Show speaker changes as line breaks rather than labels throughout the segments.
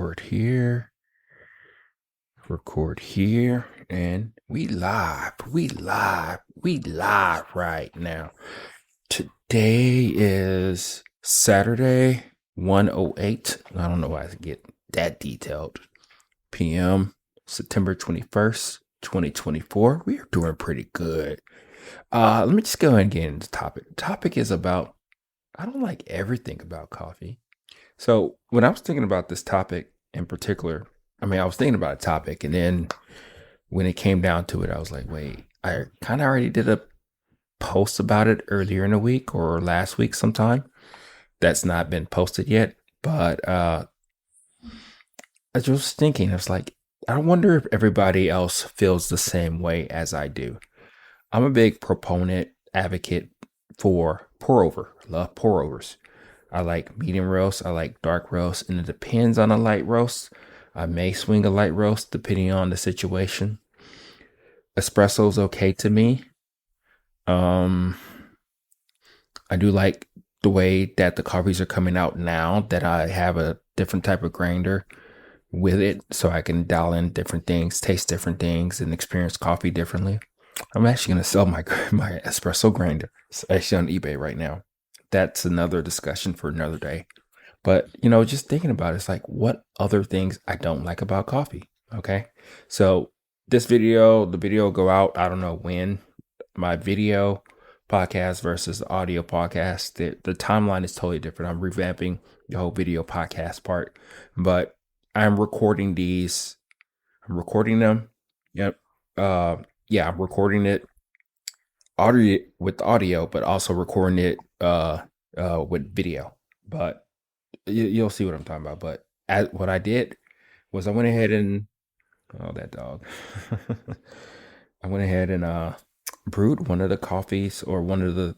record here, and we live right now. Today is Saturday, 1:08. I don't know why I get that detailed. PM, September 21st, 2024. We are doing pretty good. Let me just go ahead and get into the topic. The topic is about, I don't like everything about coffee. So when I was thinking about this topic in particular, I was thinking about a topic, and then when it came down to it, I was like, wait, I kind of already did a post about it earlier in the week or last week sometime. That's not been posted yet, but I was just thinking, I was like, I wonder if everybody else feels the same way as I do. I'm a big proponent, advocate for pour over. Love pour overs. I like medium roast. I like dark roast, and it depends on a light roast. I may swing a light roast depending on the situation. Espresso's okay to me. I do like the way that the coffees are coming out now that I have a different type of grinder with it, so I can dial in different things, taste different things, and experience coffee differently. I'm actually going to sell my espresso grinder. It's actually on eBay right now. That's another discussion for another day. But, just thinking about it, it's like, what other things I don't like about coffee? Okay. So the video will go out, I don't know when. My video podcast versus the audio podcast, the timeline is totally different. I'm revamping the whole video podcast part, but I'm recording these. I'm recording them. Yep. I'm recording it audio, but also recording it with video. But you'll see what I'm talking about. But what I did was I went ahead and that dog. I went ahead and brewed one of the coffees, or one of the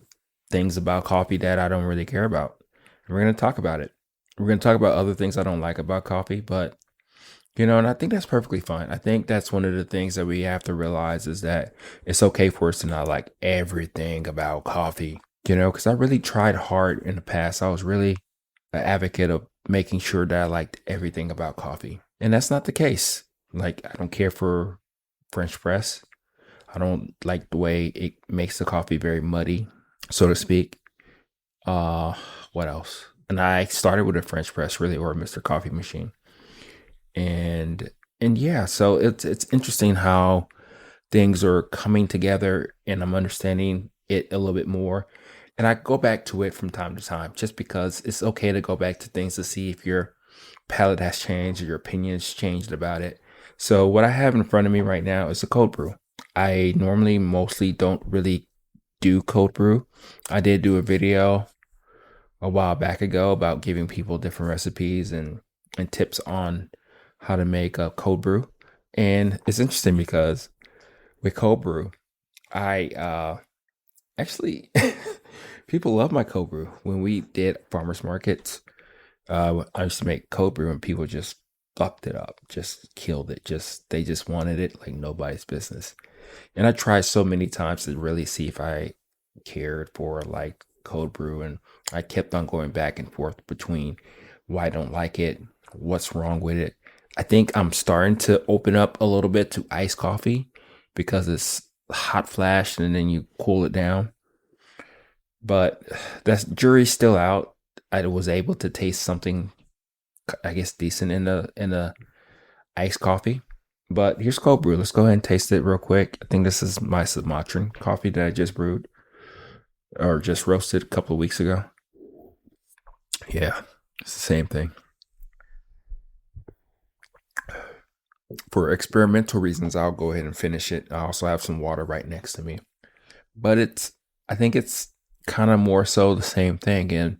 things about coffee that I don't really care about. And we're going to talk about it. We're going to talk about other things I don't like about coffee, but and I think that's perfectly fine. I think that's one of the things that we have to realize, is that it's okay for us to not like everything about coffee, because I really tried hard in the past. I was really an advocate of making sure that I liked everything about coffee. And that's not the case. Like, I don't care for French press. I don't like the way it makes the coffee very muddy, so to speak. What else? And I started with a French press, really, or a Mr. Coffee machine. And yeah, so it's interesting how things are coming together, and I'm understanding it a little bit more. And I go back to it from time to time, just because it's okay to go back to things to see if your palate has changed or your opinion has changed about it. So what I have in front of me right now is a cold brew. I normally mostly don't really do cold brew. I did do a video a while back ago about giving people different recipes and tips on how to make a cold brew. And it's interesting because with cold brew, I actually people love my cold brew. When we did farmers markets, I used to make cold brew and people just fucked it up, just killed it. They just wanted it like nobody's business. And I tried so many times to really see if I cared for like cold brew, and I kept on going back and forth between why I don't like it, what's wrong with it. I think I'm starting to open up a little bit to iced coffee because it's hot flash and then you cool it down. But that's jury's still out. I was able to taste something, I guess, decent in the iced coffee. But here's cold brew. Let's go ahead and taste it real quick. I think this is my Sumatran coffee that I just brewed or just roasted a couple of weeks ago. Yeah, it's the same thing. For experimental reasons, I'll go ahead and finish it. I also have some water right next to me. But I think it's kind of more so the same thing. And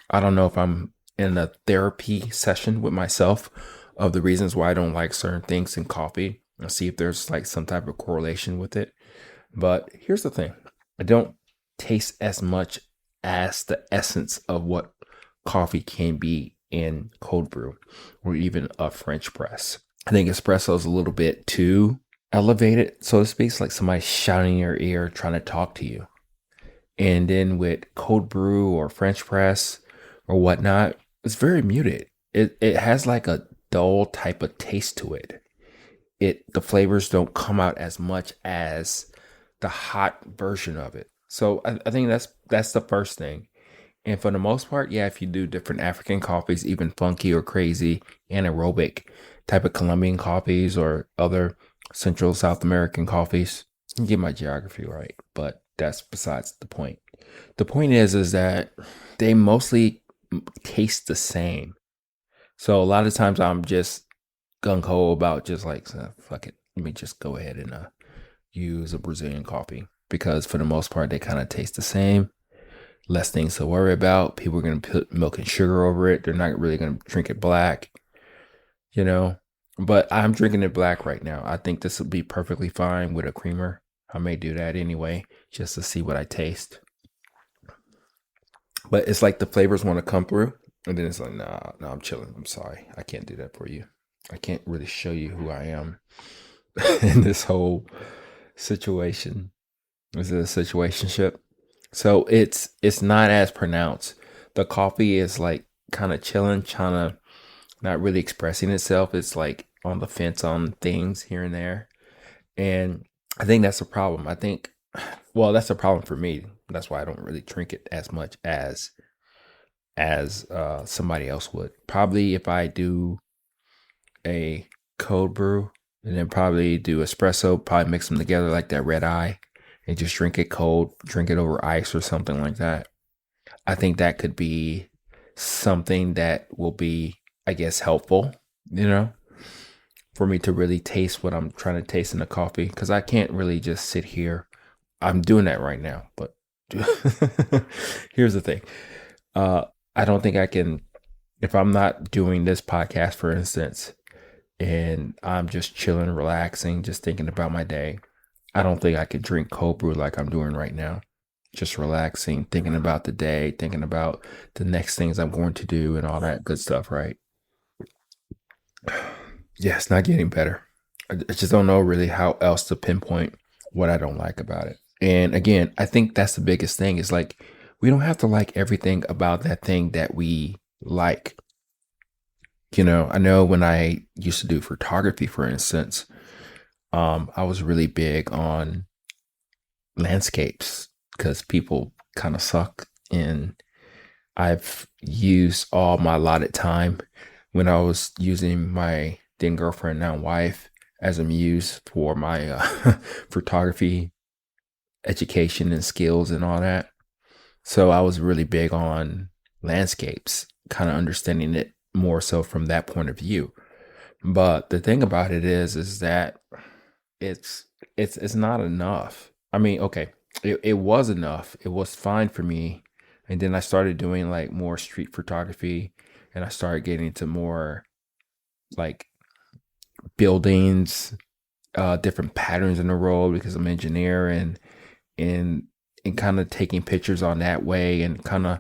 I don't know if I'm in a therapy session with myself of the reasons why I don't like certain things in coffee. I'll see if there's like some type of correlation with it. But here's the thing. I don't taste as much as the essence of what coffee can be in cold brew or even a French press. I think espresso is a little bit too elevated, so to speak. It's like somebody shouting in your ear trying to talk to you. And then with cold brew or French press or whatnot, it's very muted. It has like a dull type of taste to it. The flavors don't come out as much as the hot version of it. So I think that's the first thing. And for the most part, yeah, if you do different African coffees, even funky or crazy, anaerobic type of Colombian coffees or other Central South American coffees, you get my geography right, but that's besides the point. The point is that they mostly taste the same. So a lot of times I'm just gung ho about just like, fuck it, let me just go ahead and use a Brazilian coffee because for the most part they kind of taste the same. Less things to worry about. People are going to put milk and sugar over it. They're not really going to drink it black, you know. But I'm drinking it black right now. I think this will be perfectly fine with a creamer. I may do that anyway, just to see what I taste. But it's like the flavors want to come through. And then it's like, nah, I'm chilling. I'm sorry. I can't do that for you. I can't really show you who I am in this whole situation. Is it a situationship? So it's not as pronounced. The coffee is like kind of chilling, trying to not really expressing itself. It's like on the fence on things here and there. And I think that's a problem. Well, that's a problem for me. That's why I don't really drink it as much as somebody else would. Probably if I do a cold brew and then probably do espresso, probably mix them together like that red eye and just drink it cold, drink it over ice or something like that. I think that could be something that will be, I guess, helpful, for me to really taste what I'm trying to taste in the coffee. Because I can't really just sit here. I'm doing that right now. But here's the thing. I don't think I can, if I'm not doing this podcast, for instance, and I'm just chilling, relaxing, just thinking about my day, I don't think I could drink cold brew like I'm doing right now. Just relaxing, thinking about the day, thinking about the next things I'm going to do and all that good stuff, right? Yeah, it's not getting better. I just don't know really how else to pinpoint what I don't like about it. And again, I think that's the biggest thing is like, we don't have to like everything about that thing that we like. I know when I used to do photography, for instance, I was really big on landscapes because people kind of suck. And I've used all my allotted time when I was using my then girlfriend, now wife, as a muse for my photography education and skills and all that. So I was really big on landscapes, kind of understanding it more so from that point of view. But the thing about it is that it's not enough. I mean, okay, it was enough. It was fine for me. And then I started doing like more street photography and I started getting into more like buildings, different patterns in the road because I'm an engineer and kind of taking pictures on that way and kind of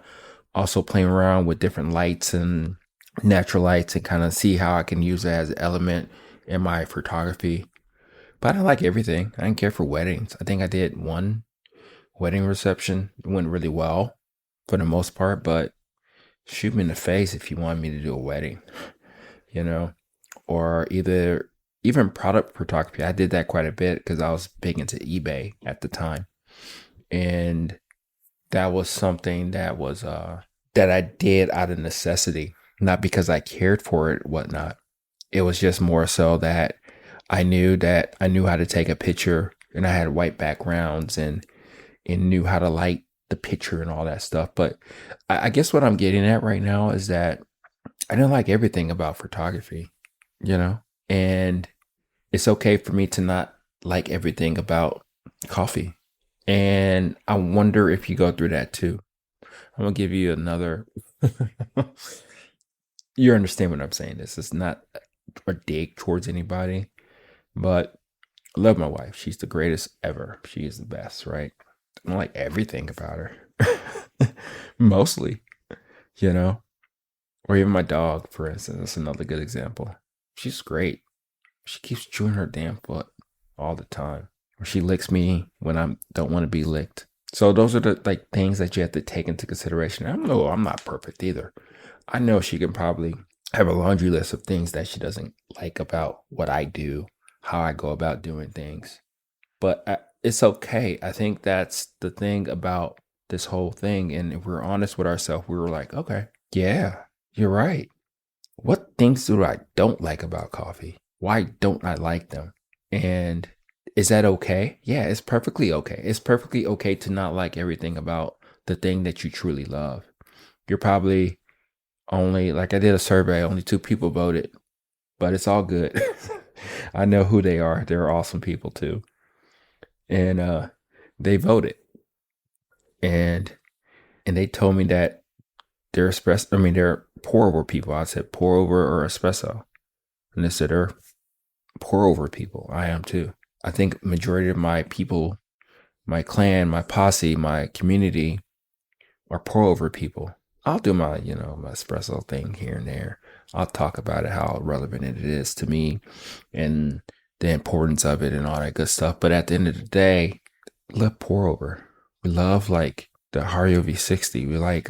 also playing around with different lights and natural lights and kind of see how I can use that as an element in my photography. But I didn't like everything. I didn't care for weddings. I think I did one wedding reception. It went really well for the most part, but shoot me in the face if you want me to do a wedding, you know, or even product photography. I did that quite a bit because I was big into eBay at the time. And that was something that was, that I did out of necessity, not because I cared for it, whatnot. It was just more so that I knew how to take a picture and I had white backgrounds and knew how to light the picture and all that stuff. But I guess what I'm getting at right now is that I didn't like everything about photography, and it's okay for me to not like everything about coffee. And I wonder if you go through that too. I'm going to give you another, you understand what I'm saying. This is not a dig towards anybody, but I love my wife. She's the greatest ever. She is the best, right? I don't like everything about her. Mostly, or even my dog, for instance. That's another good example. She's great. She keeps chewing her damn foot all the time. Or she licks me when I don't want to be licked. So those are the things that you have to take into consideration. I'm not perfect either. I know she can probably I have a laundry list of things that she doesn't like about what I do, how I go about doing things. But it's okay. I think that's the thing about this whole thing. And if we're honest with ourselves, we were like, okay, yeah, you're right. What things do I don't like about coffee? Why don't I like them? And is that okay? Yeah, it's perfectly okay. It's perfectly okay to not like everything about the thing that you truly love. You're probably only, like I did a survey, only 2 people voted, but it's all good. I know who they are. They're awesome people too. And they voted and they told me that they're espresso, I mean, they're pour over people. I said pour over or espresso. And they said they're pour over people. I am too. I think majority of my people, my clan, my posse, my community are pour over people. I'll do my, my espresso thing here and there. I'll talk about it, how relevant it is to me and the importance of it and all that good stuff. But at the end of the day, we love pour over. We love like the Hario V60. We like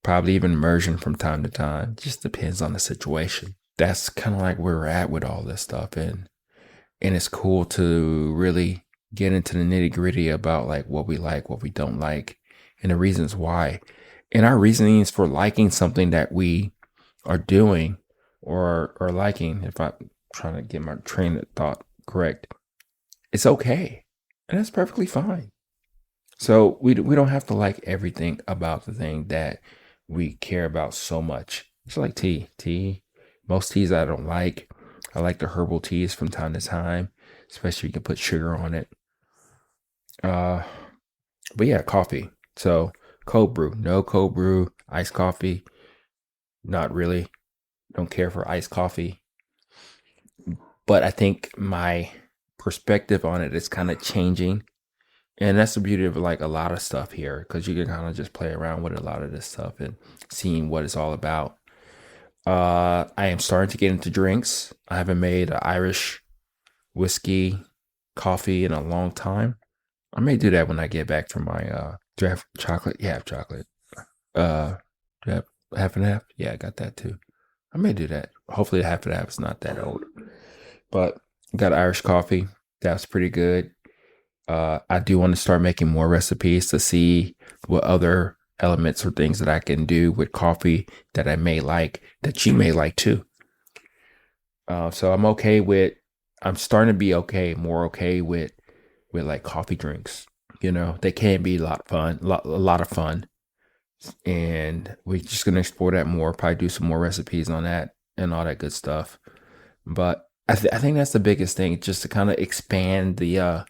probably even immersion from time to time. Just depends on the situation. That's kind of like where we're at with all this stuff. And it's cool to really get into the nitty gritty about like what we like, what we don't like, and the reasons why. And our reasonings for liking something that we are doing or liking, if I'm trying to get my train of thought correct, it's okay. And that's perfectly fine. So we don't have to like everything about the thing that we care about so much. It's like tea. Most teas I don't like. I like the herbal teas from time to time, especially if you can put sugar on it. Uh, but yeah, coffee. So cold brew, no cold brew, iced coffee. Not really. Don't care for iced coffee. But I think my perspective on it is kind of changing. And that's the beauty of like a lot of stuff here, because you can kind of just play around with a lot of this stuff and seeing what it's all about. I am starting to get into drinks. I haven't made an Irish whiskey coffee in a long time. I may do that when I get back from my do I have chocolate? Yeah, I have chocolate. Do I have half and half? Yeah, I got that too. I may do that. Hopefully the half and half is not that old. But got Irish coffee. That's pretty good. I do want to start making more recipes to see what other elements or things that I can do with coffee that I may like, that you may like too. So I'm starting to be more okay with like coffee drinks. They can be a lot of fun, a lot of fun. And we're just going to explore that more, probably do some more recipes on that and all that good stuff. But I think that's the biggest thing, just to kind of expand the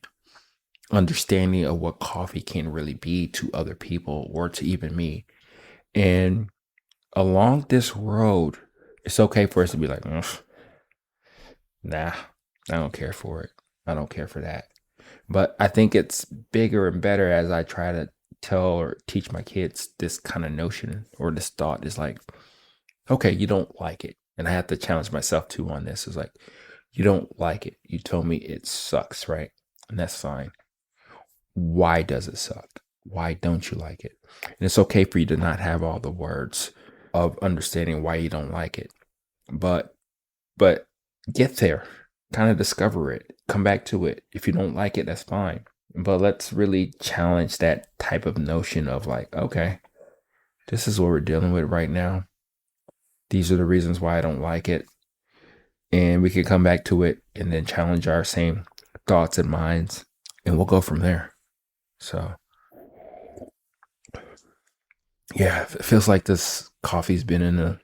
understanding of what coffee can really be to other people or to even me. And along this road, it's okay for us to be like, nah, I don't care for it. I don't care for that. But I think it's bigger and better as I try to tell or teach my kids this kind of notion or this thought is like, okay, you don't like it. And I have to challenge myself too on this. It's like, you don't like it. You told me it sucks, right? And that's fine. Why does it suck? Why don't you like it? And it's okay for you to not have all the words of understanding why you don't like it. But get there. Kind of discover it. Come back to it. If you don't like it, that's fine. But let's really challenge that type of notion of like, okay, this is what we're dealing with right now. These are the reasons why I don't like it. And we can come back to it and then challenge our same thoughts and minds. And we'll go from there. So, yeah, it feels like this coffee's been in a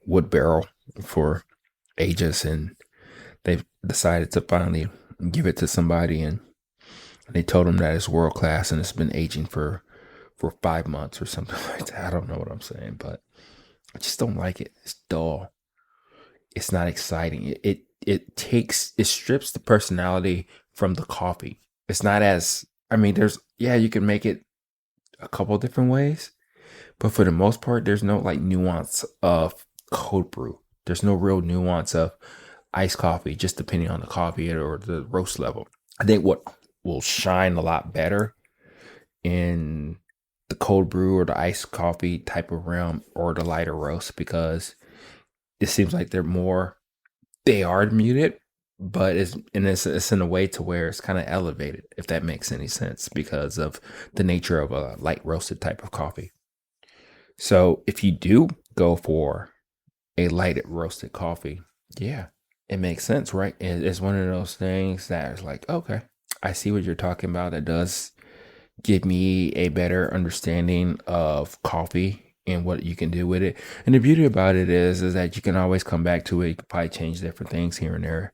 wood barrel for ages. And they've decided to finally give it to somebody. And they told them that it's world class and it's been aging for 5 months or something like that. I don't know what I'm saying, but I just don't like it. It's dull. It's not exciting. It strips the personality from the coffee. It's not as, I mean, you can make it a couple different ways, but for the most part, there's no like nuance of cold brew. There's no real nuance of iced coffee, just depending on the coffee or the roast level. I think what will shine a lot better in the cold brew or the iced coffee type of realm or the lighter roast, because it seems like they are muted, but it's in a way to where it's kind of elevated, if that makes any sense, because of the nature of a light roasted type of coffee. So if you do go for a light roasted coffee, yeah, it makes sense, right? It's one of those things that is like, okay, I see what you're talking about. It does give me a better understanding of coffee and what you can do with it. And the beauty about it is that you can always come back to it. You can probably change different things here and there.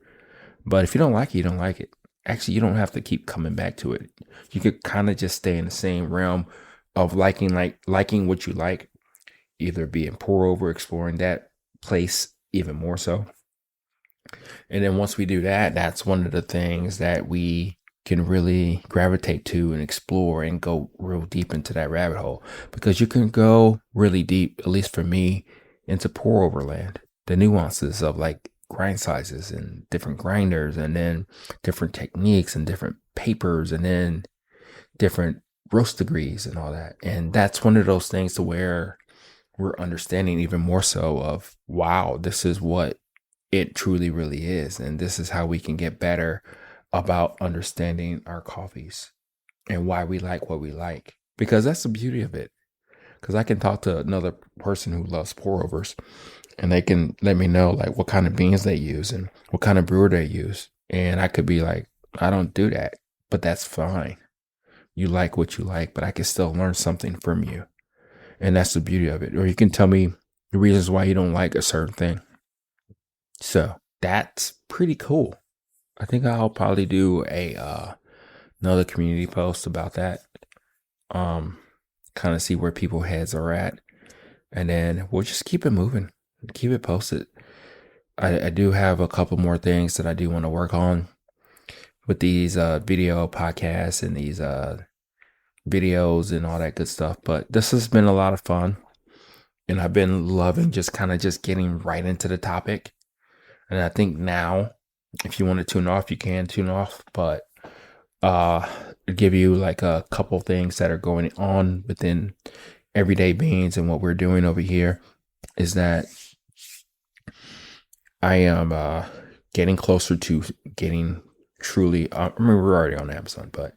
But if you don't like it, you don't like it. Actually, you don't have to keep coming back to it. You could kind of just stay in the same realm of liking what you like, either being pour over, exploring that place even more so. And then once we do that, that's one of the things that we can really gravitate to and explore and go real deep into that rabbit hole, because you can go really deep, at least for me, into pour over land. The nuances of like grind sizes and different grinders, and then different techniques and different papers, and then different roast degrees and all that. And that's one of those things to where we're understanding even more so of, wow, this is what it truly really is. And this is how we can get better about understanding our coffees and why we like what we like. Because that's the beauty of it. Because I can talk to another person who loves pour overs, and they can let me know like what kind of beans they use and what kind of brewer they use. And I could be like, I don't do that, but that's fine. You like what you like, but I can still learn something from you. And that's the beauty of it. Or you can tell me the reasons why you don't like a certain thing. So that's pretty cool. I think I'll probably do a another community post about that. Um, Kind of see where people heads are at, and then we'll just keep it moving, keep it posted. I do have a couple more things that I do want to work on with these video podcasts and these videos and all that good stuff. But this has been a lot of fun, and I've been loving just kind of just getting right into the topic. And I think now, if you want to tune off, you can tune off, but uh give you like a couple things that are going on within everyday beans. And what we're doing over here is that I am getting closer to getting truly I mean, we're already on Amazon, but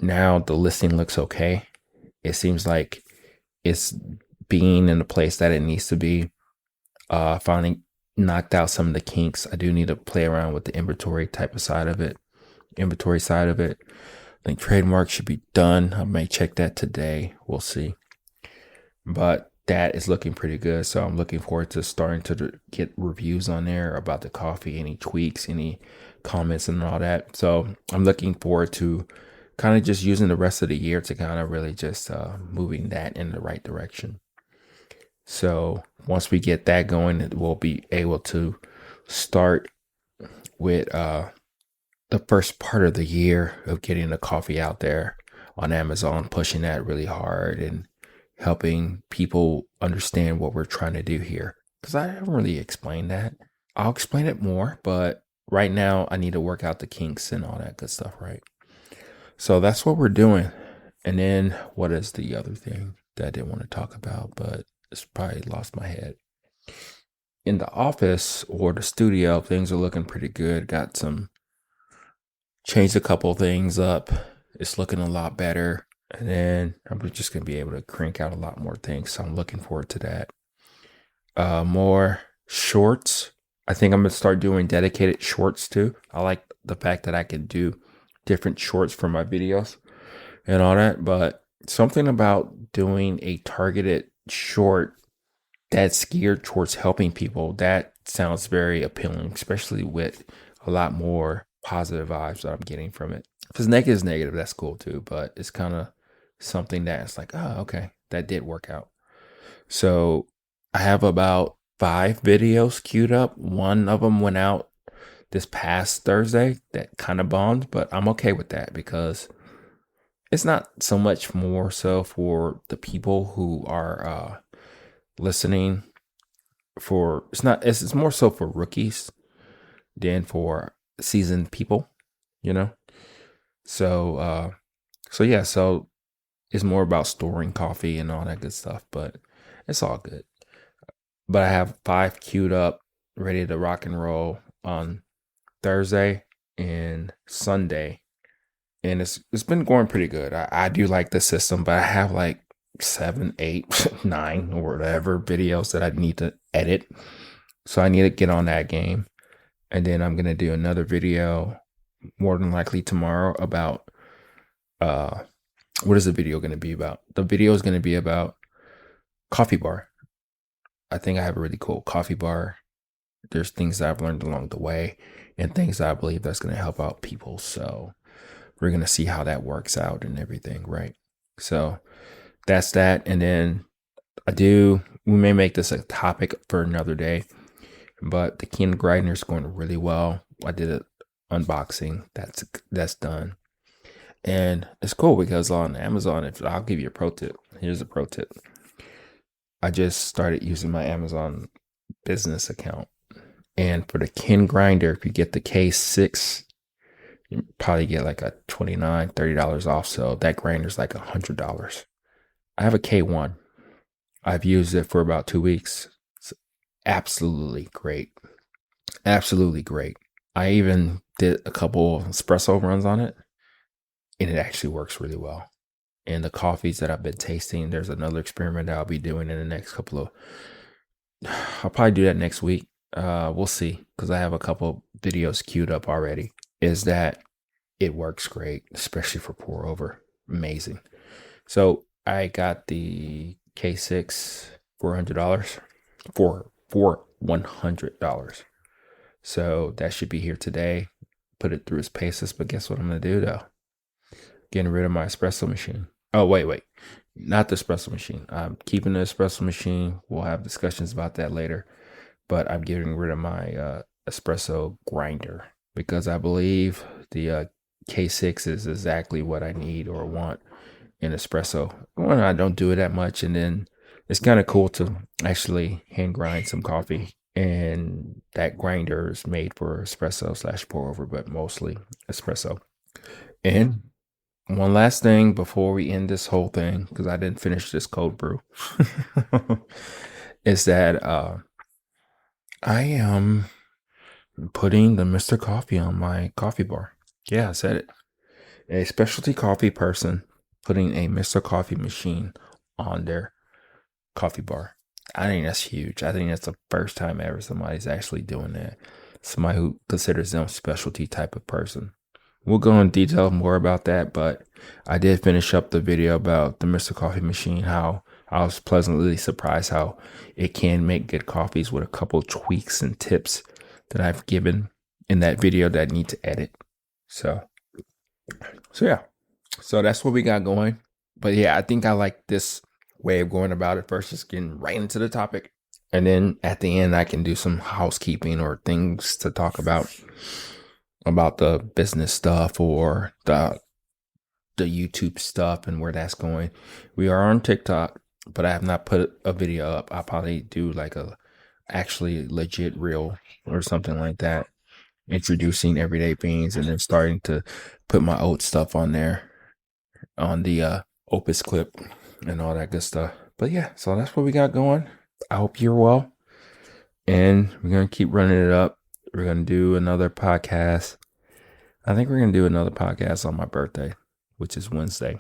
now the listing looks okay. It seems like it's being in the place that it needs to be. Finally knocked out some of the kinks. I do need to play around with the inventory side of it. I think trademark should be done. I may check that today. We'll see. But that is looking pretty good. So I'm looking forward to starting to get reviews on there about the coffee, any tweaks, any comments and all that. So I'm looking forward to kind of just using the rest of the year to kind of really just moving that in the right direction. So once we get that going, we'll be able to start with the first part of the year of getting the coffee out there on Amazon, pushing that really hard and helping people understand what we're trying to do here. Because I haven't really explained that. I'll explain it more, but right now I need to work out the kinks and all that good stuff, right? So that's what we're doing. And then what is the other thing that I didn't want to talk about, but it's probably lost my head. In the office or the studio, things are looking pretty good. Changed a couple things up. It's looking a lot better. And then I'm just going to be able to crank out a lot more things. So I'm looking forward to that. More shorts. I think I'm going to start doing dedicated shorts too. I like the fact that I can do different shorts for my videos and all that. But something about doing a targeted short that's geared towards helping people, that sounds very appealing, especially with a lot more positive vibes that I'm getting from it. If it's negative, it's negative. That's cool too. But it's kind of something that's like, oh, okay, that did work out. So I have about 5 videos queued up. One of them went out this past Thursday that kind of bombed, but I'm okay with that because it's not so much more so for the people who are listening for, it's more so for rookies than for seasoned people, you know? So so it's more about storing coffee and all that good stuff, but it's all good. But I have 5 queued up ready to rock and roll on Thursday and Sunday. And it's been going pretty good. I do like the system, but I have like 7, 8, 9 or whatever videos that I need to edit. So I need to get on that game. And then I'm gonna do another video more than likely tomorrow about uh what is the video gonna be about? The video is gonna be about coffee bar. I think I have a really cool coffee bar. There's things that I've learned along the way and things that I believe that's gonna help out people. So we're gonna see how that works out and everything, right? So that's that. And then we may make this a topic for another day, but the Ken grinder is going really well. I did an unboxing. That's done. And it's cool because on Amazon, if I'll give you a pro tip. Here's a pro tip. I just started using my Amazon business account. And for the Ken grinder, if you get the K6, you probably get like a $29, $30 off. So that grinder is like $100. I have a K1. I've used it for about 2 weeks. It's absolutely great. Absolutely great. I even did a couple espresso runs on it, and it actually works really well. And the coffees that I've been tasting, there's another experiment that I'll be doing in the next couple of, I'll probably do that next week. We'll see, because I have a couple videos queued up already. Is that it works great, especially for pour over. Amazing. So I got the K6 for $100 for $100. So that should be here today. Put it through its paces. But guess what I'm gonna do though? Getting rid of my espresso machine. Oh wait, not the espresso machine. I'm keeping the espresso machine. We'll have discussions about that later. But I'm getting rid of my espresso grinder because I believe the K6 is exactly what I need or want in espresso. Well, I don't do it that much, and then it's kind of cool to actually hand grind some coffee. And that grinder is made for espresso / pour over, but mostly espresso. And one last thing before we end this whole thing, because I didn't finish this cold brew, is that I am putting the Mr. Coffee on my coffee bar. Yeah, I said it. A specialty coffee person putting a Mr. Coffee machine on their coffee bar. I think that's huge. I think that's the first time ever somebody's actually doing that. Somebody who considers them specialty type of person. We'll go in detail more about that, but I did finish up the video about the Mr. Coffee machine, how I was pleasantly surprised how it can make good coffees with a couple tweaks and tips that I've given in that video that I need to edit. So yeah. So that's what we got going. But yeah, I think I like this way of going about it versus getting right into the topic. And then at the end, I can do some housekeeping or things to talk about the business stuff or the YouTube stuff and where that's going. We are on TikTok, but I have not put a video up. I'll probably do like a actually legit reel or something like that, introducing everyday beans and then starting to put my old stuff on there on the Opus clip and all that good stuff. But yeah, so that's what we got going. I hope you're well. And we're going to keep running it up. We're going to do another podcast. I think we're going to do another podcast on my birthday, which is Wednesday.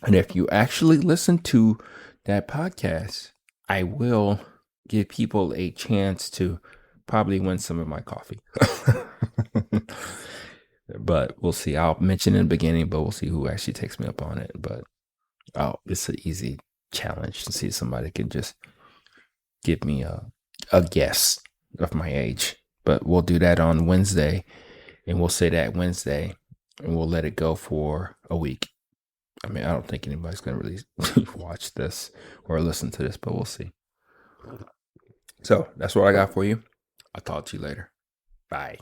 And if you actually listen to that podcast, I will give people a chance to probably win some of my coffee. But we'll see. I'll mention in the beginning, but we'll see who actually takes me up on it. But it's an easy challenge to see if somebody can just give me a guess of my age. But we'll do that on Wednesday, and we'll say that Wednesday, and we'll let it go for a week. I mean, I don't think anybody's going to really watch this or listen to this, but we'll see. So that's what I got for you. I'll talk to you later. Bye.